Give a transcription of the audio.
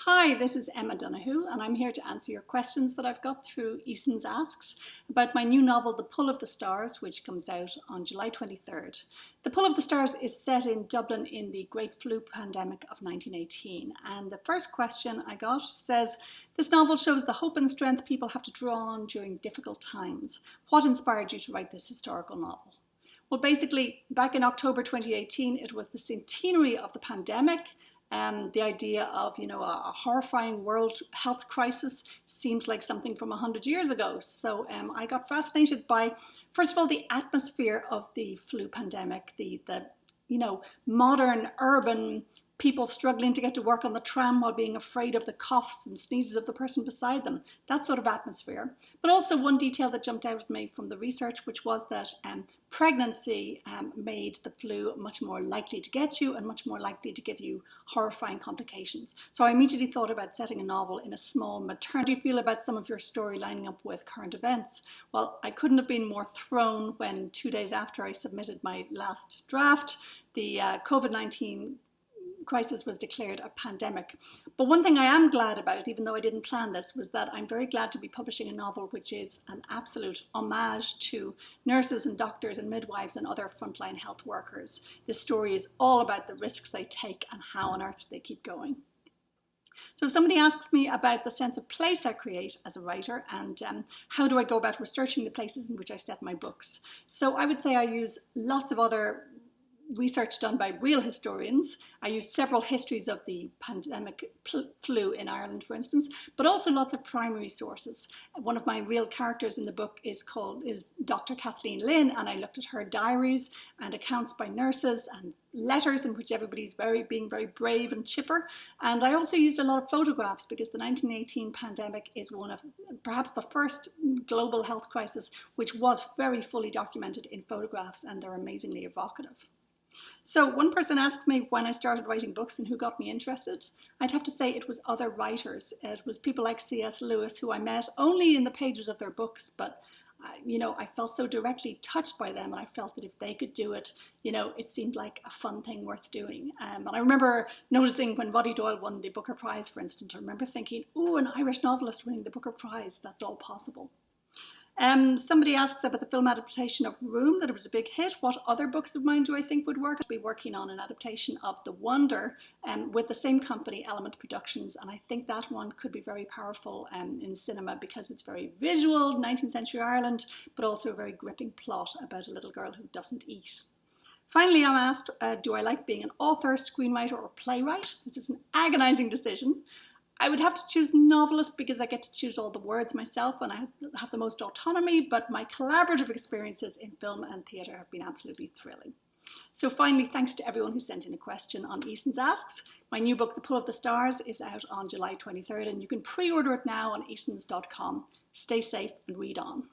Hi, this is Emma Donoghue, and I'm here to answer your questions that I've got through Eason's Asks about my new novel, The Pull of the Stars, which comes out on July 23rd. The Pull of the Stars is set in Dublin in the Great Flu pandemic of 1918. And the first question I got says, this novel shows the hope and strength people have to draw on during difficult times. What inspired you to write this historical novel? Well, basically, back in October 2018, it was the centenary of the pandemic. The idea of, a horrifying world health crisis seemed like something from 100 years ago. So I got fascinated by, first of all, the atmosphere of the flu pandemic, the modern urban people struggling to get to work on the tram while being afraid of the coughs and sneezes of the person beside them, that sort of atmosphere. But also one detail that jumped out at me from the research, which was that pregnancy made the flu much more likely to get you and much more likely to give you horrifying complications. So I immediately thought about setting a novel in a small maternity. How do you feel about some of your story lining up with current events? Well, I couldn't have been more thrown when 2 days after I submitted my last draft, the COVID-19 crisis was declared a pandemic. But one thing I am glad about, even though I didn't plan this, was that I'm very glad to be publishing a novel which is an absolute homage to nurses and doctors and midwives and other frontline health workers. This story is all about the risks they take and how on earth they keep going. So if somebody asks me about the sense of place I create as a writer and how do I go about researching the places in which I set my books, so I would say I use lots of other research done by real historians. I used several histories of the pandemic flu in Ireland, for instance, but also lots of primary sources. One of my real characters in the book is Dr. Kathleen Lin, and I looked at her diaries and accounts by nurses and letters in which everybody's being very brave and chipper. And I also used a lot of photographs because the 1918 pandemic is one of perhaps the first global health crisis which was very fully documented in photographs, and they're amazingly evocative. So one person asked me when I started writing books and who got me interested. I'd have to say it was other writers. It was people like C.S. Lewis, who I met only in the pages of their books, but I felt so directly touched by them, and I felt that if they could do it, it seemed like a fun thing worth doing. And I remember noticing when Roddy Doyle won the Booker Prize, for instance, I remember thinking, oh, an Irish novelist winning the Booker Prize, that's all possible. Somebody asks about the film adaptation of Room, that it was a big hit. What other books of mine do I think would work? I'll be working on an adaptation of The Wonder with the same company, Element Productions, and I think that one could be very powerful in cinema because it's very visual, 19th century Ireland, but also a very gripping plot about a little girl who doesn't eat. Finally, I'm asked, do I like being an author, screenwriter, or playwright? This is an agonizing decision. I would have to choose novelist because I get to choose all the words myself and I have the most autonomy, but my collaborative experiences in film and theatre have been absolutely thrilling. So finally, thanks to everyone who sent in a question on Eason's Asks. My new book, The Pull of the Stars, is out on July 23rd, and you can pre-order it now on easons.com. Stay safe and read on.